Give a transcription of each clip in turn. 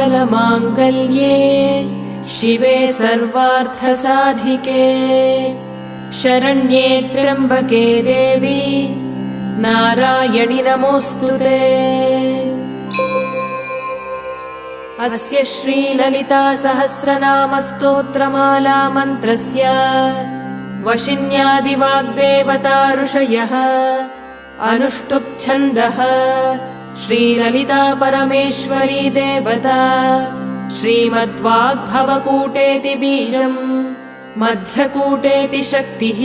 सर्वमङ्गलमाङ्गल्ये शिवे सर्वार्थसाधिके शरण्ये त्र्यम्बके देवी नारायणि नमोऽस्तुते। अस्य श्रीललिता सहस्रनामस्तोत्रमाला मन्त्रस्य वशिन्यादिवाग्देवता ऋषयः अनुष्टुप् छन्दः श्रीललिता परमेश्वरी देवता श्रीमद्वाग्भवकूटेति बीजम् मध्यकूटेति शक्तिः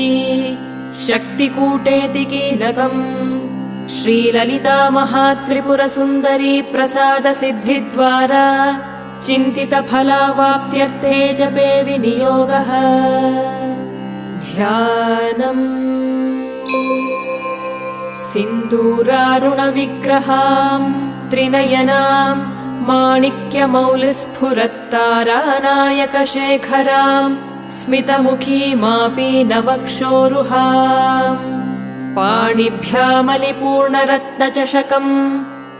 शक्तिकूटेति कीलकम् श्रीललिता महात्रिपुरसुन्दरी प्रसादसिद्धिद्वारा चिन्तितफलावाप्त्यर्थे जपे विनियोगः। ध्यानम् सिन्दूरारुणविग्रहाम् त्रिनयनाम् माणिक्यमौलिस्फुरत्तारानायकशेखराम् स्मितमुखीमापीनवक्षोरुहाम् पाणिभ्यामलिपूर्णरत्नचषकम्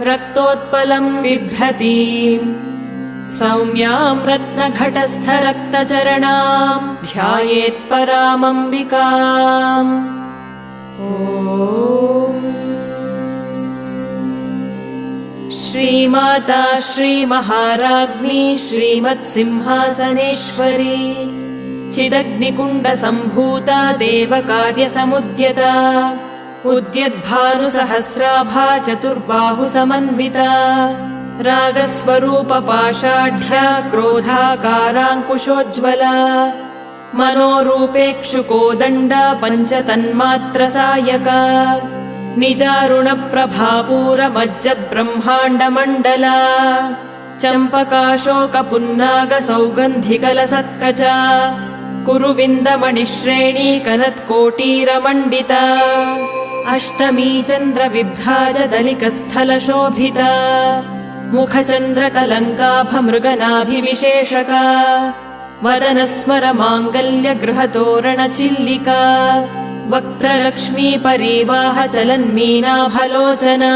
रक्तोत्पलम् बिभ्रतीम् सौम्याम् रत्नघटस्थरक्तचरणाम् ध्यायेत्परामम्बिकाम्। श्रीमाता श्रीमहाराज्ञी श्रीमत्सिंहासनेश्वरी चिदग्निकुण्डसम्भूता देवकार्यसमुद्यता उद्यद्भानुसहस्राभा चतुर्बाहुसमन्विता रागस्वरूपपाषाढ्या क्रोधाकाराङ्कुशोज्ज्वला मनोरूपेक्षुकोदण्डा पञ्चतन्मात्रसायका निजारुणप्रभापूरमज्जद्ब्रह्माण्डमण्डला चम्पकाशोकपुन्नागसौगन्धिकलसत्कचा कुरुविन्दमणिश्रेणी कनत्कोटीरमण्डिता अष्टमी चन्द्रविभ्राजदलिकस्थलशोभिता मुखचन्द्रकलङ्काभमृगनाभिविशेषका वदनस्मरमाङ्गल्यगृहतोरणचिल्लिका वक्त्रलक्ष्मीपरीवाहचलन्मीनाभलोचना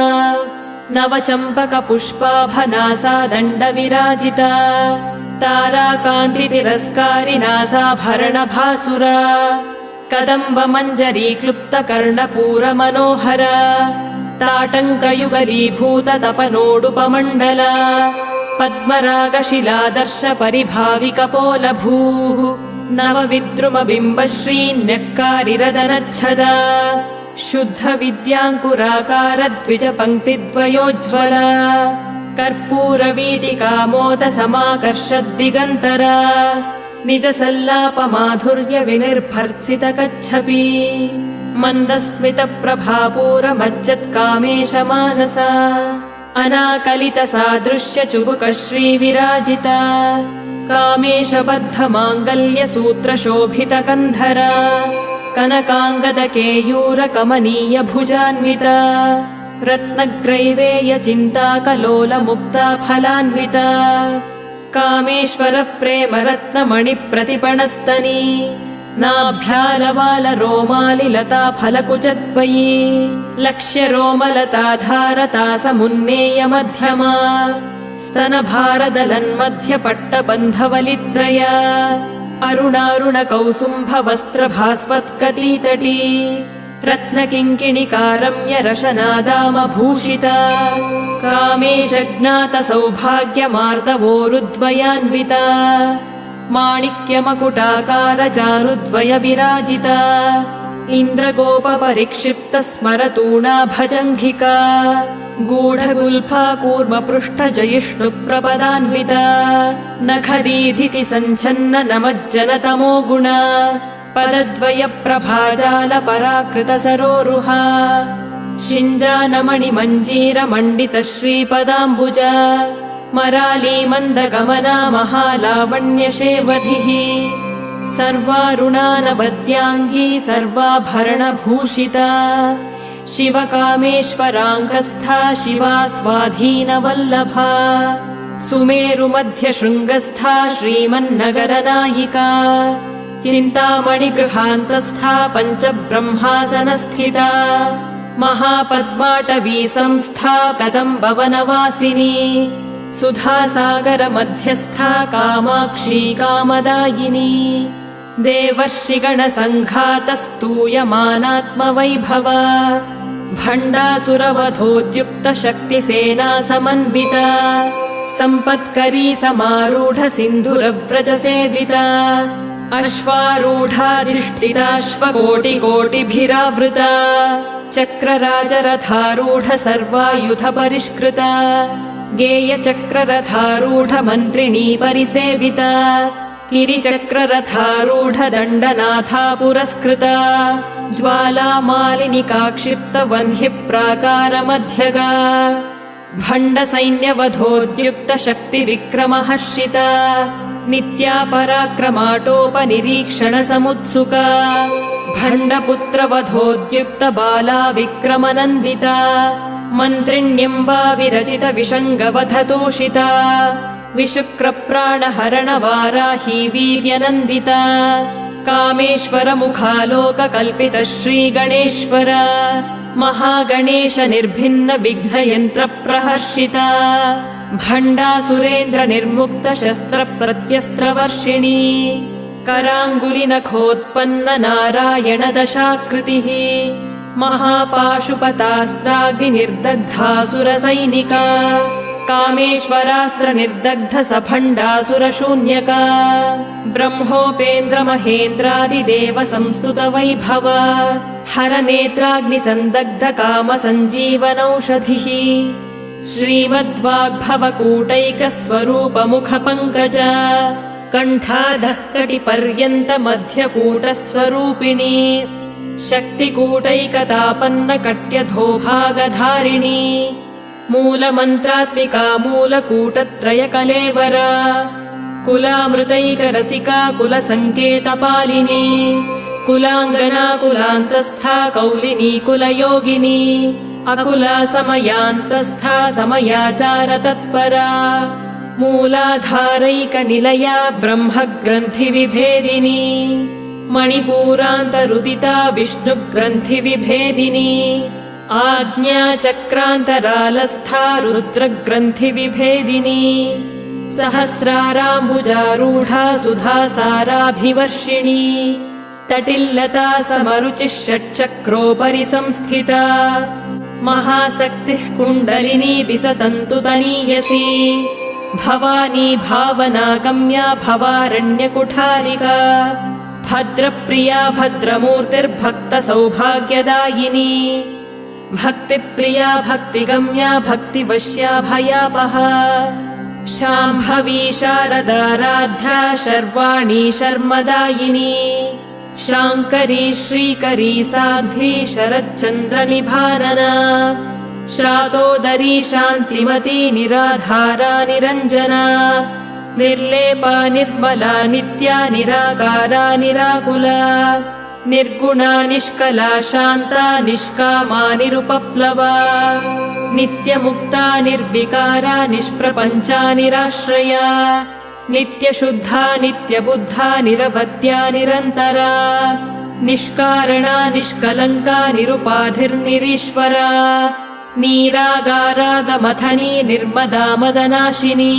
नवचम्पकपुष्पाभनासा दण्डविराजिता ताराकान्तितिरस्कारिनासाभरणभासुरा कदम्बमञ्जरीक्लुप्तकर्णपूरमनोहरा ताटङ्कयुगलीभूततपनोडुपमण्डला पद्मरागशिलादर्शपरिभाविकपोलभूः नवविद्रुमबिम्बश्रीन्यक्कारिरदनच्छदा शुद्धविद्याङ्कुराकारद्विजपङ्क्तिद्वयोज्ज्वला कर्पूरवीटिकामोदसमाकर्षद्दिगन्तरा निजसल्लापमाधुर्यविनिर्भर्त्सितकच्छपी मन्दस्मितप्रभापूरमज्जत्कामेशमानसा अनाकलितसादृश्यचुबुकश्रीविराजिता कामेशबद्धमाङ्गल्यसूत्रशोभितकन्धरा कनकाङ्गदकेयूरकमनीयभुजान्विता रत्नग्रैवेयचिन्ताकलोलमुक्ता फलान्विता कामेश्वरप्रेमरत्नमणिप्रतिपणस्तनी नाभ्यालवालरोमालिलता फलकुचद्वयी लक्ष्यरोमलताधारता समुन्नेयमध्यमा स्तनभारदलन्मध्यपट्टबन्धवलित्रया अरुणारुणकौसुम्भवस्त्रभास्वत्कटीतटी रत्नकिङ्किणिकारम्यरशनादामभूषिता कामेशज्ञातसौभाग्यमार्दवोरुद्वयान्विता माणिक्यमकुटाकारजानुद्वयविराजिता इन्द्रगोपपरिक्षिप्तस्मरतूणाभजङ्घिका गूढगुल्फा कूर्मपृष्ठजयिष्णुप्रपदान्विता नखदीधिति सञ्छन्न नमज्जनतमो गुणा पदद्वयप्रभाजालपराकृतसरोरुहा शिञ्जानमणिमञ्जीरमण्डितश्रीपदाम्बुजा मरालीमन्दगमना महालावण्यशेवधिः सर्वारुणानवद्याङ्गी सर्वाभरणभूषिता शिवकामेश्वराङ्कस्था शिवा स्वाधीनवल्लभा सुमेरुमध्यशृङ्गस्था श्रीमन्नगरनायिका चिन्तामणिगृहान्तस्था पञ्चब्रह्मासनस्थिता महापद्माटवी संस्था कदम्बवनवासिनी सुधासागरमध्यस्था कामाक्षी कामदायिनी देवर्षिगणसङ्घातस्तूयमानात्मवैभवा भण्डासुरवधोद्युक्तशक्तिसेना समन्विता सम्पत्करी समारूढ सिन्धुरव्रजसेविता अश्वारूढाधिष्ठिताश्वकोटिकोटिभिरावृता चक्रराजरथारूढ सर्वायुधपरिष्कृता गेयचक्ररथारूढ मन्त्रिणी परिसेविता गिरिचक्ररथारूढ दण्डनाथा पुरस्कृता ज्वालामालिनिकाक्षिप्तवह्निप्राकारमध्यगा भण्डसैन्यवधोद्युक्तशक्तिविक्रमहर्षिता नित्या पराक्रमाटोपनिरीक्षणसमुत्सुका भण्डपुत्रवधोद्युक्तबाला विक्रमनन्दिता मन्त्रिण्यम्बा विरचितविषङ्गवधतोषिता विशुक्रप्राणहरणवाराही वीर्यनन्दिता कामेश्वरमुखालोककल्पित श्रीगणेश्वर महागणेश निर्भिन्न विघ्नयन्त्रप्रहर्षिता भण्डासुरेन्द्र निर्मुक्त शस्त्रप्रत्यस्त्रवर्षिणी कराङ्गुलिनखोत्पन्न नारायण दशाकृतिः महापाशुपतास्त्राग्निर्दग्धासुरसैनिका कामेश्वरास्त्रनिर्दग्ध सभण्डासुरशून्यका ब्रह्मोपेन्द्रमहेन्द्रादिदेव संस्तुत वैभव हरनेत्राग्निसन्दग्ध कामसञ्जीवनौषधिः श्रीमद्वाग्भवकूटैकस्वरूपमुखपङ्कज कण्ठाधः कटिपर्यन्तमध्यकूटस्वरूपिणी शक्तिकूटैकतापन्न कट्यधोभागधारिणी मूलमन्त्रात्मिका मूलकूटत्रयकलेवरा कुलामृतैकरसिका कुलसङ्केतपालिनी कुलाङ्गना कुलान्तस्था कौलिनी कुलयोगिनी अकुला समयान्तस्था समयाचारतत्परा मूलाधारैकनिलया ब्रह्मग्रन्थिविभेदिनी मणिपूरान्तरुदिता विष्णुग्रन्थिविभेदिनी आज्ञाचक्रान्तरालस्था रुद्रग्रन्थिविभेदिनी सहस्राराम्बुजारूढा सुधासाराभिवर्षिणी तटिल्लता समरुचिः षट्चक्रोपरि संस्थिता महाशक्तिः कुण्डलिनी विसतन्तु तनीयसी भवानी भावनागम्या भवारण्यकुठारिका भद्रप्रिया भद्रमूर्तिर्भक्तसौभाग्यदायिनी भक्तिप्रिया भक्तिगम्या भक्तिवश्या भयापहा शाम्भवी शारदाराध्या शर्वाणी शर्मदायिनी शाङ्करी श्रीकरी साध्वी शरच्चन्द्रनिभानना शातोदरी शान्तिमती निराधारा निरञ्जना निर्लेपा निर्मला नित्या निराकारा निराकुला निर्गुणा निष्कला शान्ता निष्कामा निरुपप्लवा नित्यमुक्ता निर्विकारा निष्प्रपञ्चा निराश्रया नित्यशुद्धा नित्यबुद्धा निरवद्या निरन्तरा निष्कारणा निष्कलङ्का निरुपाधिर्निरीश्वरा नीरागारागमथनी निर्मदा मदनाशिनी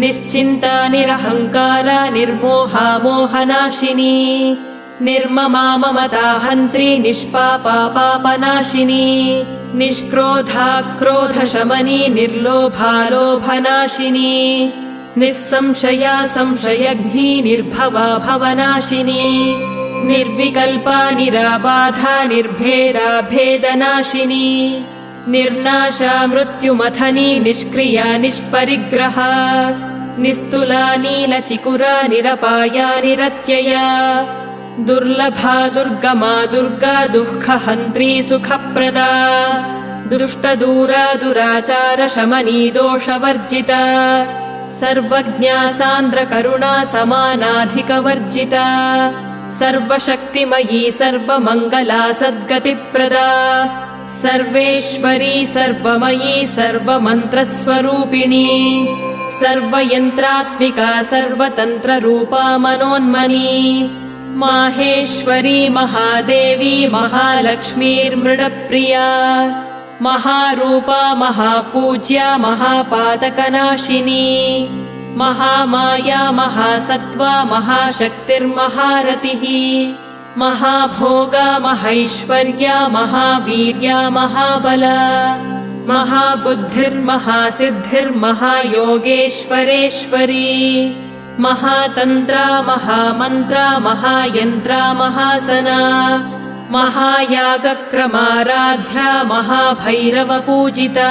निश्चिन्ता निरहङ्कारा निर्मोहा मोहनाशिनी निर्ममा ममता हन्त्री निष्पापा पापनाशिनी निष्क्रोधा क्रोधशमनी निर्लोभा लोभनाशिनी निस्संशया संशयघ्नी निर्भवा भवनाशिनी निर्विकल्पा निराबाधा निर्भेदा भेदनाशिनी निर्नाशा मृत्युमथनी निष्क्रिया निष्परिग्रहा निस्तुला नीलचिकुरा निरपाया निरत्यया दुर्लभा दुर्गमा दुर्गा दुःखहन्त्री सुखप्रदा दुष्टदूरा दुराचार शमनी दोषवर्जिता सर्वज्ञा सान्द्रकरुणा समानाधिकवर्जिता सर्वशक्तिमयी सर्वमङ्गला सद्गतिप्रदा सर्वेश्वरी सर्वमयी सर्वमन्त्रस्वरूपिणी सर्वयन्त्रात्मिका सर्वतन्त्ररूपा मनोन्मनी माहेश्वरी महादेवी महालक्ष्मीर्मृडप्रिया महारूपा महापूज्या महापातकनाशिनी महामाया महासत्त्वा महाशक्तिर्महारतिः महाभोगा महैश्वर्या महावीर्या महाबला महाबुद्धिर्महासिद्धिर्महायोगेश्वरेश्वरी महातन्त्रा महामन्त्रा महायन्त्रा महासना महायागक्रमाराध्या महाभैरवपूजिता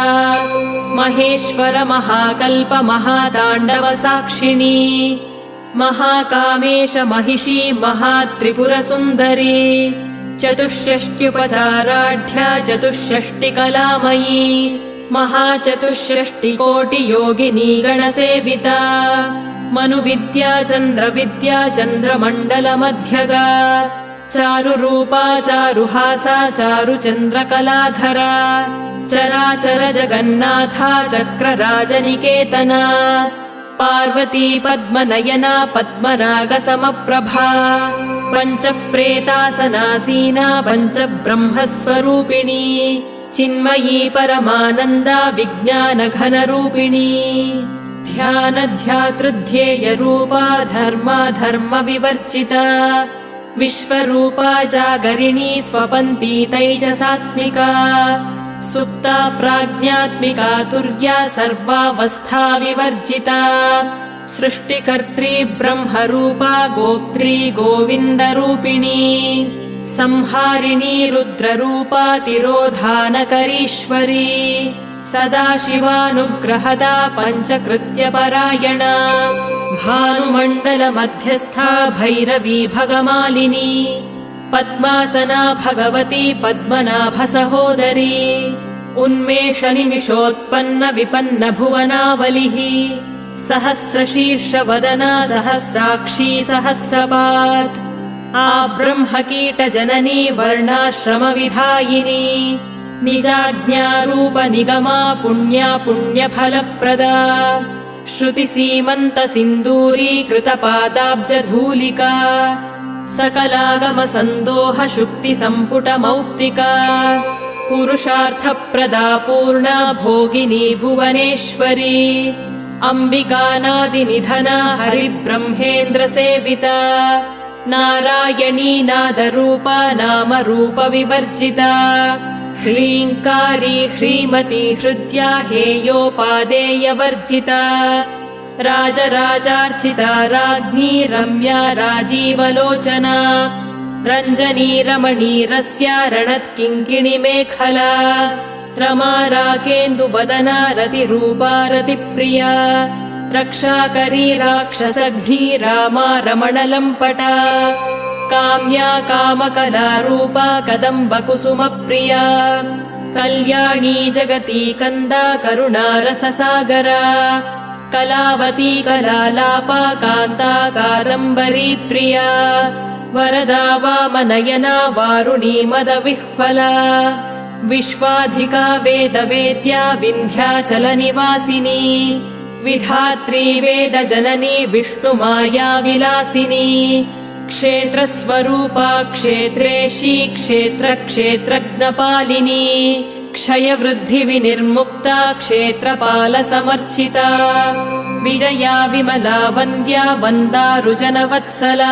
महेश्वर महाकल्प महाताण्डवसाक्षिणी महाकामेश महिषी महात्रिपुरसुन्दरी चतुष्षष्ट्युपचाराढ्या चतुष्षष्टिकलामयी महाचतुष्षष्टिकोटियोगिनी गणसेविता मनुविद्या चन्द्रविद्या चन्द्रमण्डलमध्यगा चारुरूपा चारुहासा चारुचन्द्रकलाधरा चराचर जगन्नाथा चक्रराजनिकेतना पार्वती पद्मनयना पद्मनागसमप्रभा पञ्चप्रेतासनासीना पञ्चब्रह्मस्वरूपिणी चिन्मयी परमानन्दा विज्ञानघनरूपिणी ध्यानध्यातृध्येयरूपा धर्माधर्मविवर्जिता विश्वरूपा जागरिणी स्वपन्ती तैजसात्मिका सुप्ता प्राज्ञात्मिका तुर्या सर्वावस्था विवर्जिता सृष्टिकर्त्री ब्रह्मरूपा गोप्त्री गोविन्दरूपिणी संहारिणी रुद्ररूपा तिरोधानकरीश्वरी सदाशिवानुग्रहदा पञ्चकृत्यपरायणा भानुमण्डलमध्यस्था भैरवी भगमालिनी पद्मासना भगवती पद्मनाभसहोदरी उन्मेषनिमिषोत्पन्न विपन्न भुवनावलिः सहस्रशीर्षवदना सहस्राक्षी सहस्रपात् आब्रह्मकीटजननी वर्णाश्रमविधायिनी निजाज्ञारूपनिगमा पुण्या पुण्यफलप्रदा श्रुतिसीमन्तसिन्दूरीकृतपादाब्जधूलिका सकलागमसन्दोहशुक्तिसम्पुटमौक्तिका पुरुषार्थप्रदा पूर्णा भोगिनी भुवनेश्वरी अम्बिकानादिनिधना हरिब्रह्मेन्द्रसेविता नारायणी नादरूपा नामरूपविवर्जिता ह्रीङ्कारी ह्रीमती हृद्या हेयोपादेयवर्जिता राजराजार्चिता राज्ञी रम्या राजीवलोचना रञ्जनी रमणीरस्या रणत्किङ्किणिमेखला रमा राकेन्दुवदना रतिरूपा रतिप्रिया रक्षाकरी राक्षसघ्नी रामा रमणलम्पटा काम्या कामकलारूपा कदम्बकुसुमप्रिया कल्याणी जगती कन्दा करुणारससागरा कलावती कलालापा कान्ता कादम्बरी प्रिया वरदा वामनयना वारुणी मदविह्वला विश्वाधिका वेदवेद्या विन्ध्याचलनिवासिनी विधात्री वेदजननी विष्णुमाया विलासिनी क्षेत्रस्वरूपा क्षेत्रेशी क्षेत्रक्षेत्रज्ञपालिनी क्षयवृद्धिविनिर्मुक्ता क्षेत्रपालसमर्चिता विजया विमला वन्द्या वन्दारुजनवत्सला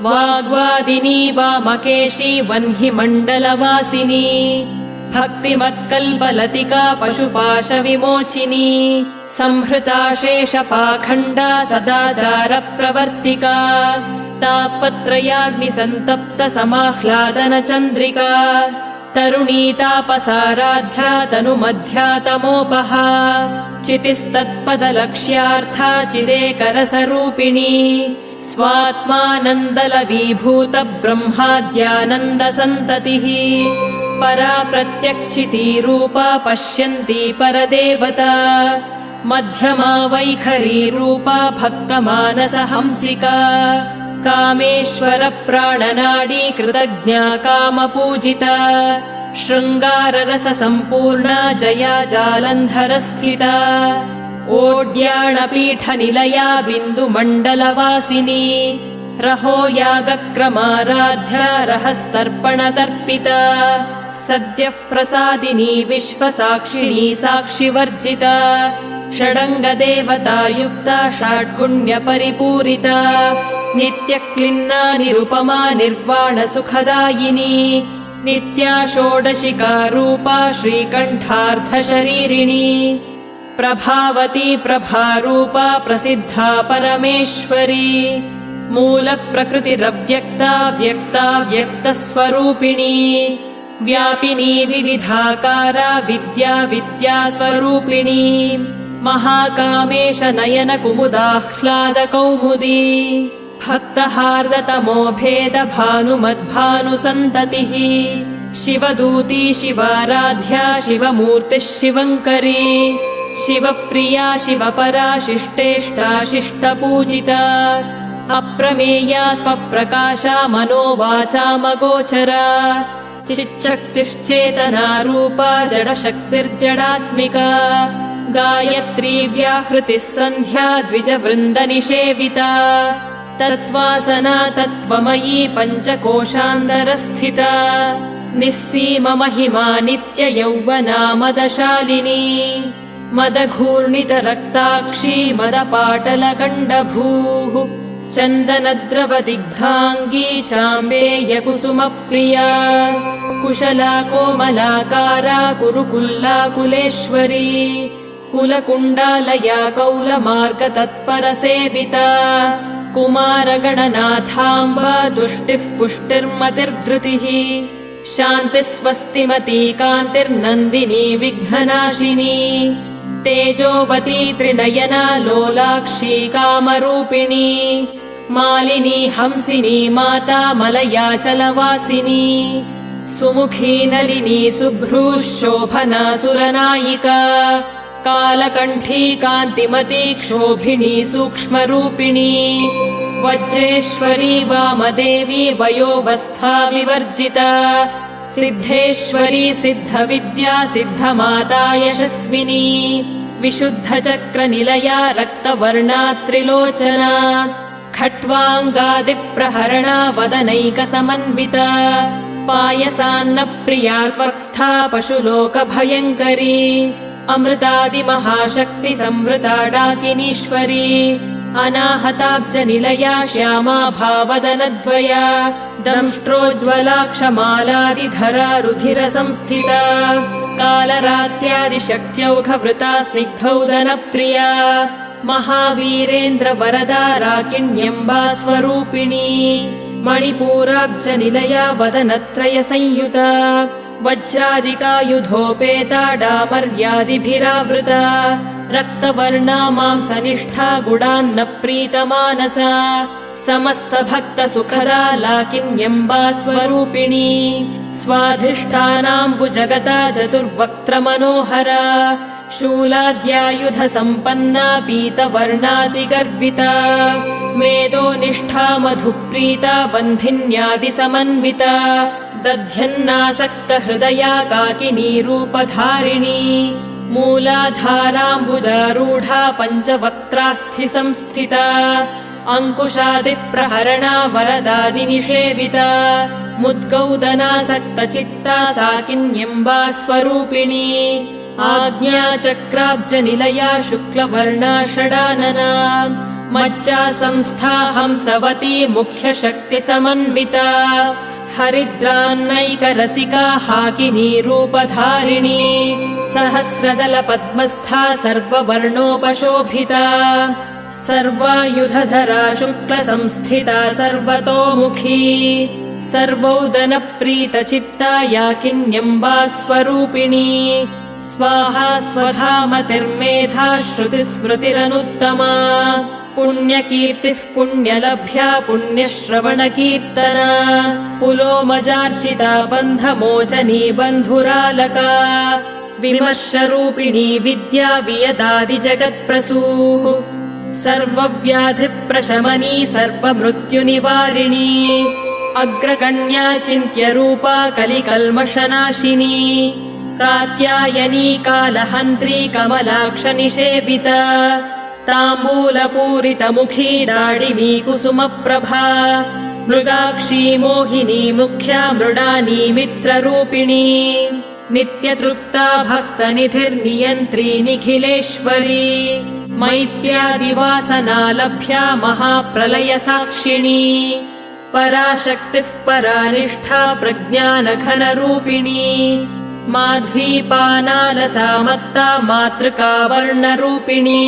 वाग्वादिनी वामकेशी वह्निमण्डलवासिनी भक्तिमत्कल्पलतिका पशुपाशविमोचिनी संहृता शेषपाखण्डा सदाचारप्रवर्तिका तापत्रयाग्निसन्तप्तसमाह्लादनचन्द्रिका तरुणी तापसाराध्या तनुमध्या तमोपहा चितिस्तत्पदलक्ष्यार्था चिदेकरसरूपिणी स्वात्मानन्दलवीभूत ब्रह्माद्यानन्दसन्ततिः परा प्रत्यक्षितीरूपा पश्यन्ती परदेवता मध्यमा वैखरीरूपा भक्तमानसहंसिका कामेश्वर प्राणनाडी कृतज्ञा कामपूजिता शृङ्गाररससम्पूर्णा जया जालन्धरस्थिता ओड्याणपीठनिलया बिन्दुमण्डलवासिनी रहो यागक्रमाराध्या रहस्तर्पणतर्पिता सद्यः प्रसादिनी विश्वसाक्षिणी साक्षिवर्जिता षडङ्गदेवता युक्ता षड्गुण्यपरिपूरिता नित्यक्लिन्ना निरुपमा निर्वाणसुखदायिनी नित्या षोडशिका रूपा श्रीकण्ठार्धशरीरिणी प्रभावती प्रभारूपा प्रसिद्धा परमेश्वरी मूलप्रकृतिरव्यक्ता व्यक्ता व्यक्तस्वरूपिणी व्यापिनी विविधाकारा विद्या विद्यास्वरूपिणी महाकामेश नयन कुमुदाह्लादकौमुदी भक्तहार्दतमो भेद भानुमद्भानुसन्ततिः शिवदूती शिवाराध्या शिवमूर्तिः शिवङ्करी शिवप्रिया शिवपरा शिष्टेष्टा शिष्टपूजिता अप्रमेया स्वप्रकाशा मनोवाचामगोचरा चिच्छक्तिश्चेतना रूपा जडशक्तिर्जडात्मिका गायत्री व्याहृतिः सन्ध्या द्विजवृन्दनिषेविता तत्त्वासना तत्त्वमयी पञ्चकोशान्तरस्थिता निःसीममहिमा नित्ययौवना मदशालिनी मदघूर्णितरक्ताक्षी मदपाटलगण्डभूः चन्दनद्रवदिग्धाङ्गी चाम्बेयकुसुमप्रिया कुशला कोमलाकारा कुरुकुल्लाकुलेश्वरी कुलकुण्डालया कौलमार्गतत्परसेविता कुमारगणनाथाम्बा तुष्टिः पुष्टिर्मतिर्धृतिः शान्तिस्वस्तिमती कान्तिर्नन्दिनी विघ्ननाशिनी तेजोवती त्रिनयना लोलाक्षी कामरूपिणी मालिनी हंसिनी माता मलयाचलवासिनी सुमुखी नलिनी शुभ्रूः शोभना सुरनायिका कालकण्ठी कान्तिमती क्षोभिणी सूक्ष्मरूपिणी वज्रेश्वरी वामदेवी वयोवस्था विवर्जिता सिद्धेश्वरी सिद्धविद्या सिद्धमाता यशस्विनी विशुद्धचक्रनिलया रक्तवर्णा त्रिलोचना खट्वाङ्गादिप्रहरणा वदनैकसमन्विता पायसान्नप्रिया त्वत्स्था पशुलोकभयङ्करी अमृतादिमहाशक्ति संवृता डाकिनीश्वरी अनाहताब्जनिलया श्यामा भावदनद्वया दंष्ट्रोज्ज्वलाक्षमालादिधरा रुधिरसंस्थिता कालरात्र्यादिशक्त्यौघवृता स्निग्धौदनप्रिया महावीरेन्द्रवरदा राकिण्यम्बा स्वरूपिणी मणिपूराब्जनिलया वदनत्रयसंयुता वज्रादिकायुधोपेता डामर्यादिभिरावृता रक्तवर्णा मांसनिष्ठा गुडान्नप्रीतमानसा समस्तभक्तसुखदा लाकिन्यम्बा स्वरूपिणी स्वाधिष्ठानाम्बुजगता चतुर्वक्त्रमनोहरा शूलाद्यायुधसम्पन्ना पीतवर्णादिगर्विता मेदोनिष्ठा मधुप्रीता बन्धिन्यादिसमन्विता दध्यन्नासक्तहृदया काकिनी रूपधारिणी मूलाधाराम्बुजारूढा पञ्चवक्त्रास्थिसंस्थिता अङ्कुशादिप्रहरणा वरदादिनिषेविता मुद्गौदनासक्तचित्ता साकिन्यम्बा स्वरूपिणी आज्ञाचक्राब्जनिलया शुक्लवर्णा षडानना मज्जा संस्था हंसवती मुख्यशक्तिसमन्विता हरिद्रान्नैकरसिका हाकिनी रूपधारिणी सहस्रदलपद्मस्था सर्ववर्णोपशोभिता सर्वायुधधरा शुक्लसंस्थिता सर्वतोमुखी सर्वौदनप्रीतचित्ता याकिन्यम्बा स्वरूपिणी स्वाहा स्वधामतिर्मेधा श्रुतिस्मृतिरनुत्तमा पुण्यकीर्तिः पुण्यलभ्या पुण्यश्रवणकीर्तना पुलोमजार्चिता बन्धमोचनी बन्धुरालका विमर्शरूपिणी विद्या वियदादिजगत्प्रसूः सर्वव्याधिप्रशमनी सर्वमृत्युनिवारिणी अग्रगण्या चिन्त्यरूपा कलिकल्मषनाशिनी कात्यायनी कालहन्त्री कमलाक्षनिषेविता ताम्बूलपूरितमुखी दाडिमी कुसुमप्रभा मृगाक्षी मोहिनी मुख्या मृडानी मित्ररूपिणी नित्यतृप्ता भक्तनिधिर्नियन्त्री निखिलेश्वरी मैत्र्यादिवासनालभ्या महाप्रलयसाक्षिणी पराशक्तिः परानिष्ठा प्रज्ञानघनरूपिणी माध्वीपानालसामत्ता मातृका वर्णरूपिणी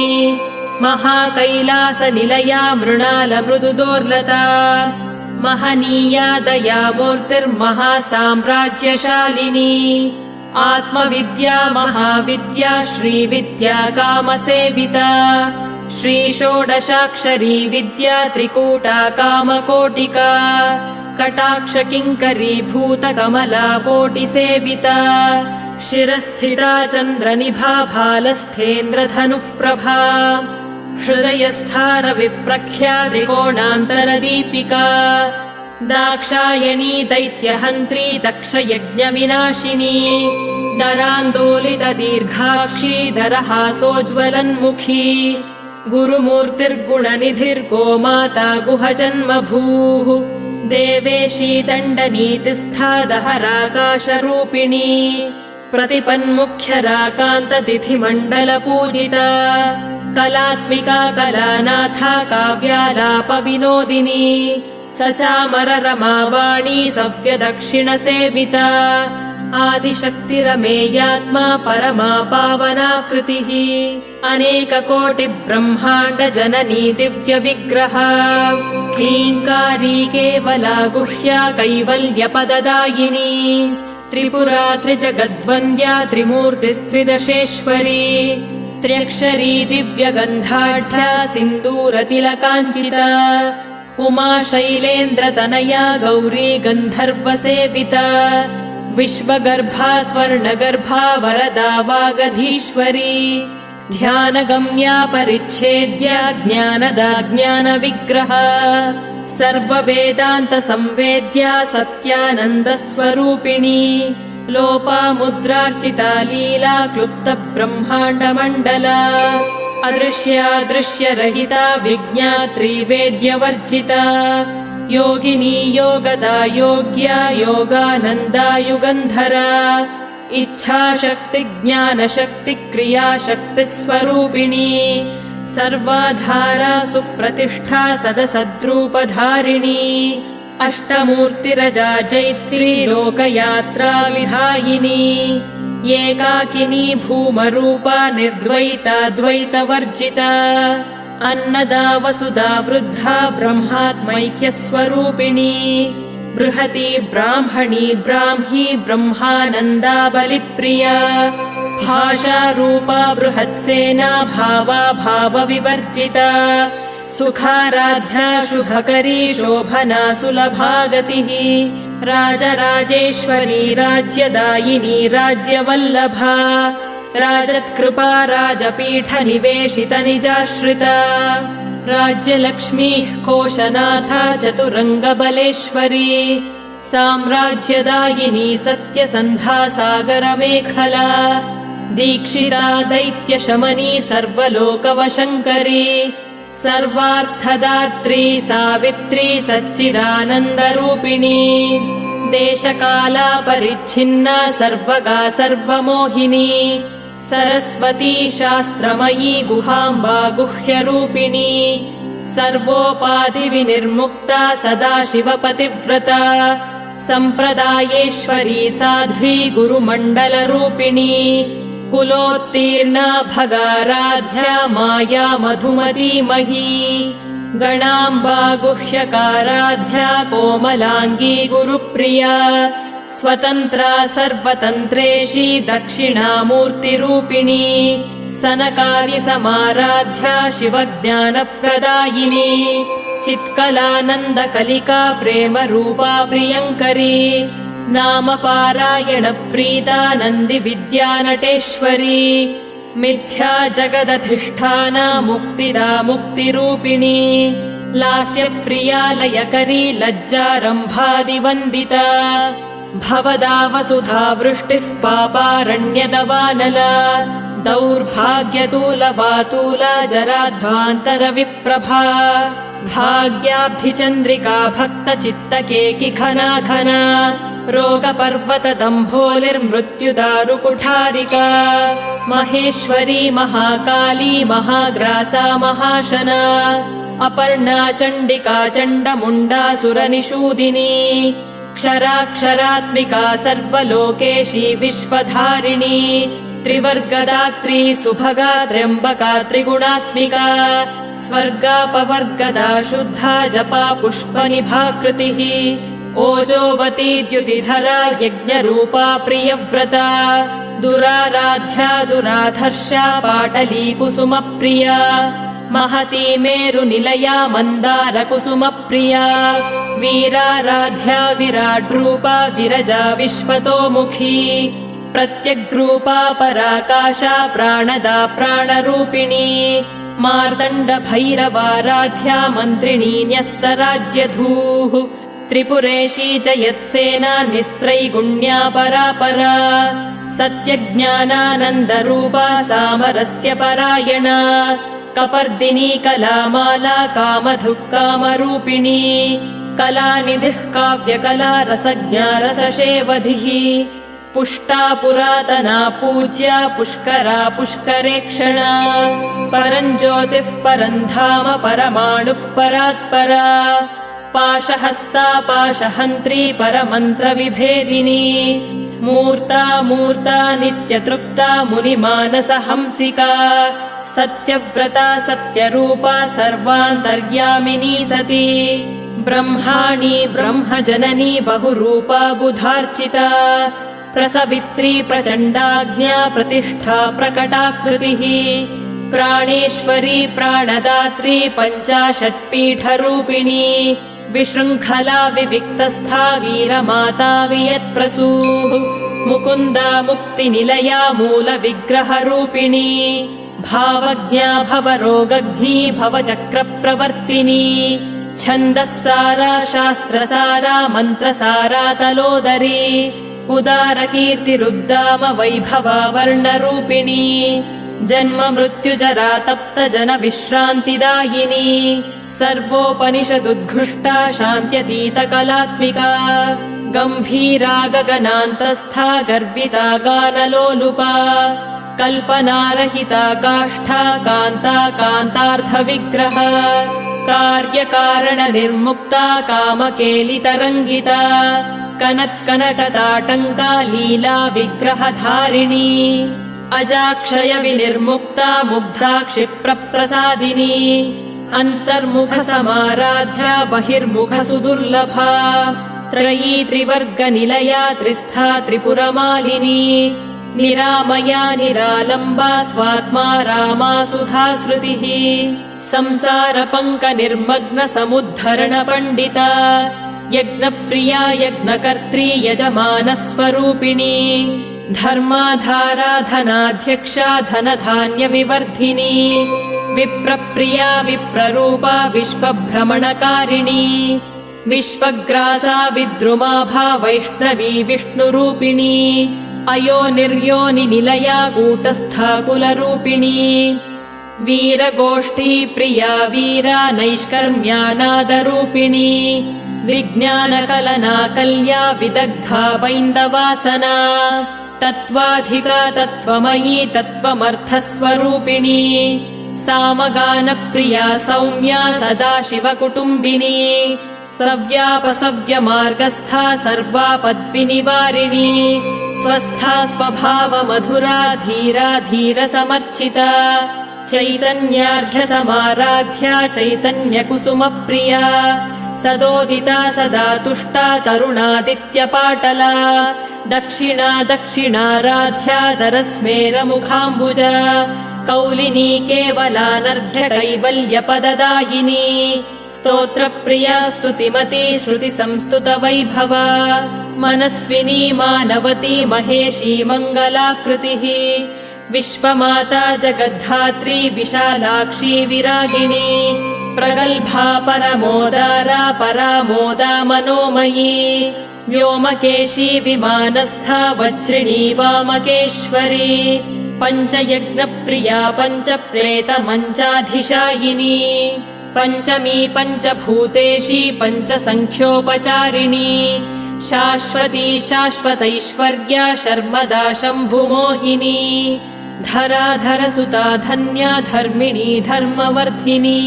महाकैलासनिलया मृणालमृदुदोर्लता महनीया दयामूर्तिर्महासाम्राज्यशालिनी आत्मविद्या महाविद्या श्रीविद्या कामसेविता श्रीषोडशाक्षरी विद्या त्रिकूटा कामकोटिका कटाक्षकिङ्करी भूतकमला कोटिसेविता शिरस्थिता चन्द्रनिभा भालस्थेन्द्रधनुः प्रभा हृदयस्थारविप्रख्या त्रिकोणान्तरदीपिका दाक्षायणी दैत्यहन्त्री दक्षयज्ञविनाशिनी दरान्दोलितदीर्घाक्षी दरहासोज्ज्वलन्मुखी गुरुमूर्तिर्गुणनिधिर्गोमाता गुहजन्मभूः देवेशी दण्डनीतिस्था दहराकाशरूपिणी प्रतिपन्मुख्यराकान्ततिथिमण्डलपूजिता कलात्मिका कलानाथा काव्यालापविनोदिनी सचामररमावाणी सव्यदक्षिणसेविता आदिशक्तिरमेयात्मा परमा पावनाकृतिः अनेककोटिब्रह्माण्डजननी दिव्यविग्रहा क्लीङ्कारी केवला गुह्या कैवल्यपददायिनी त्रिपुरा त्रिजगद्वन्द्या त्रिमूर्तिस्त्रिदशेश्वरी त्र्यक्षरी दिव्यगन्धाढ्या सिन्दूरतिलकाञ्चिता उमा शैलेन्द्रतनया गौरी गन्धर्वसेविता विश्वगर्भा स्वर्णगर्भा वरदा वागधीश्वरी ध्यानगम्या परिच्छेद्या ज्ञानदा ज्ञानविग्रहा सर्ववेदान्तसंवेद्या सत्यानन्दस्वरूपिणी लोपामुद्रार्चिता लीला क्लुप्तब्रह्माण्डमण्डला अदृश्या दृश्यरहिता विज्ञात्री वेद्यवर्जिता योगिनी योगदा योग्या योगानन्दा युगन्धरा इच्छाशक्ति ज्ञानशक्ति क्रियाशक्तिस्वरूपिणी सर्वाधारा सुप्रतिष्ठा सदसद्रूपधारिणी अष्टमूर्तिरजा जैत्री लोकयात्रा विधायिनी एकाकिनी भूमरूपा निर्द्वैता द्वैतवर्जिता अन्नदा वसुधा वृद्धा ब्रह्मात्मैक्यस्वरूपिणी बृहती ब्राह्मणी ब्राह्मी ब्रह्मानन्दा बलिप्रिया भाषारूपा बृहत्सेना भावा भावविवर्जिता सुखाराध्या शुभकरी शोभना सुलभागतिः राजराजेश्वरी राज्यदायिनी राज्यवल्लभा राजत्कृपा राजपीठनिवेशितनिजाश्रिता राज्यलक्ष्मीः कोशनाथा चतुरङ्गबलेश्वरी साम्राज्यदायिनी सत्यसन्धा सागरमेखला दीक्षिता दैत्यशमनी सर्वलोकवशङ्करी सर्वार्थदात्री सावित्री सच्चिदानन्दरूपिणी देशकाला परिच्छिन्ना सर्वगा सर्वमोहिनी सरस्वती शास्त्रमयी गुहाम्बा गुह्यरूपिणी सर्वोपाधिविनिर्मुक्ता सदाशिवपतिव्रता सम्प्रदायेश्वरी साध्वी गुरुमण्डलरूपिणी कुलोत्तीर्णा भगाराध्या माया मधुमतीमही गणाम्बा गुह्यकाराध्या कोमलाङ्गी गुरुप्रिया स्वतन्त्रा सर्वतन्त्रेशी दक्षिणामूर्तिरूपिणी सनकादिसमाराध्या शिवज्ञानप्रदायिनी चित्कलानन्दकलिका प्रेमरूपा प्रियङ्करी नामपारायणप्रीता नन्दिविद्यानटेश्वरी मिथ्या जगदधिष्ठाना मुक्तिदा मुक्तिरूपिणी लास्यप्रिया लयकरी लज्जारम्भादिवन्दिता भवदा वसुधा वृष्टिः पापारण्यदवानला दौर्भाग्यतूलवातूला जराध्वान्तरविप्रभा भाग्याब्धिचन्द्रिका भक्तचित्तकेकि घना घना रोगपर्वतदम्भोलिर्मृत्युदारुकुठारिका महेश्वरी महाकाली महाग्रासा महाशना अपर्णा चण्डिका चण्डमुण्डासुरनिषूदिनी क्षराक्षरात्मिका सर्वलोकेशी विश्वधारिणी त्रिवर्गदात्री सुभगा त्र्यम्बका त्रिगुणात्मिका स्वर्गापवर्गदा शुद्धा जपा पुष्पनिभाकृतिः ओजोवती द्युतिधरा यज्ञरूपा प्रियव्रता दुराराध्या दुराधर्षा पाटली कुसुमप्रिया महती मेरुनिलया मन्दारकुसुमप्रिया वीराराध्या विराड्रूपा विरजा विश्वतोमुखी प्रत्यग्रूपा पराकाशा प्राणदा प्राणरूपिणी मार्तण्डभैरवाराध्या मन्त्रिणी न्यस्तराज्यधूः त्रिपुरेशी जयत्सेना निस्त्रैगुण्या परापरा सत्यज्ञानानन्दरूपा सामरस्य परायणा कपर्दिनी कलामाला कामधुः कामरूपिणी कलानिधिः काव्यकला रसज्ञा रसशेवधिः पुष्टा पुरातना पूज्या पुष्करा पुष्करेक्षणा परञ्ज्योतिः परन्धाम परमाणुः परात्परा पाशहस्ता पाशहन्त्री परमन्त्रविभेदिनी मूर्ता मूर्ता नित्यतृप्ता मुनिमानसहंसिका सत्यव्रता सत्यरूपा सर्वान्तर्यामिनी सती ब्रह्माणी ब्रह्मजननी बहुरूपा बुधार्चिता प्रसवित्री प्रचण्डाज्ञा प्रतिष्ठा प्रकटाकृतिः प्राणेश्वरी प्राणदात्री पञ्चाशत्पीठरूपिणी विशृङ्खला विविक्तस्था वीरमाता वियत्प्रसूः मुकुन्दा मुक्तिनिलया मूलविग्रहरूपिणी भावज्ञा भवरोगघ्नी भवचक्रप्रवर्तिनी छन्दःसारा शास्त्रसारा मन्त्रसारा तलोदरी उदारकीर्तिरुद्दाम वैभवा वर्णरूपिणी जन्म मृत्युजरा तप्त जन विश्रान्तिदायिनी सर्वोपनिषदुद्घुष्टा शान्त्यतीतकलात्मिका गम्भीरा गगनान्तस्था गर्विता गानलोलुपा कल्पनारहिता काष्ठा कान्ता कान्तार्थविग्रह कार्यकारणनिर्मुक्ता कामकेलितरङ्गिता कनत्कनकताटङ्का लीला विग्रहधारिणी अजाक्षय विनिर्मुक्ता मुग्धा क्षिप्रप्रसादिनी अन्तर्मुखसमाराध्या बहिर्मुखसुदुर्लभा त्रयी त्रिवर्गनिलया त्रिस्था त्रिपुरमालिनी निरामया निरालम्बा स्वात्मा रामा सुधाश्रुतिः संसारपङ्कनिर्मग्नसमुद्धरणपण्डिता यज्ञप्रिया यज्ञकर्त्री यजमानस्वरूपिणी धर्माधाराधनाध्यक्षा धनधान्यविवर्धिनी विप्रप्रिया विप्ररूपा विश्वभ्रमणकारिणी विश्वग्रासा विद्रुमाभा वैष्णवी विष्णुरूपिणी अयोनिर्योनिनिलया कूटस्था कुलरूपिणी वीरगोष्ठी प्रिया वीरा नैष्कर्म्यानादरूपिणी विज्ञानकलना कल्या विदग्धा वैन्दवासना तत्त्वाधिका तत्त्वमयी तत्त्वमर्थस्वरूपिणी सामगानप्रिया सौम्या सदाशिवकुटुम्बिनी सव्यापसव्यमार्गस्था सर्वापद्विनिवारिणी स्वस्था स्वभावमधुरा धीरा धीरसमर्चिता चैतन्यार्घ्यसमाराध्या चैतन्यकुसुमप्रिया सदोदिता सदा तुष्टा तरुणादित्यपाटला दक्षिणा दक्षिणाराध्या दरस्मेरमुखाम्बुजा कौलिनी केवलानर्घ्य कैवल्यपददायिनी स्तोत्रप्रिया स्तुतिमती श्रुतिसंस्तुतवैभवा मनस्विनी मानवती महेशी मङ्गलाकृतिः विश्वमाता जगद्धात्री विशालाक्षी विरागिणी प्रगल्भा परमोदारा परामोदा मनोमयी व्योमकेशी विमानस्था वज्रिणी वामकेश्वरी पञ्चयज्ञप्रिया पञ्चप्रेतमञ्चाधिशायिनी पञ्चमी पञ्चभूतेशी पञ्चसङ्ख्योपचारिणी शाश्वती शाश्वतैश्वर्या शर्मदा शम्भुमोहिनी धराधरसुता धन्या धर्मिणी धर्मवर्धिनी।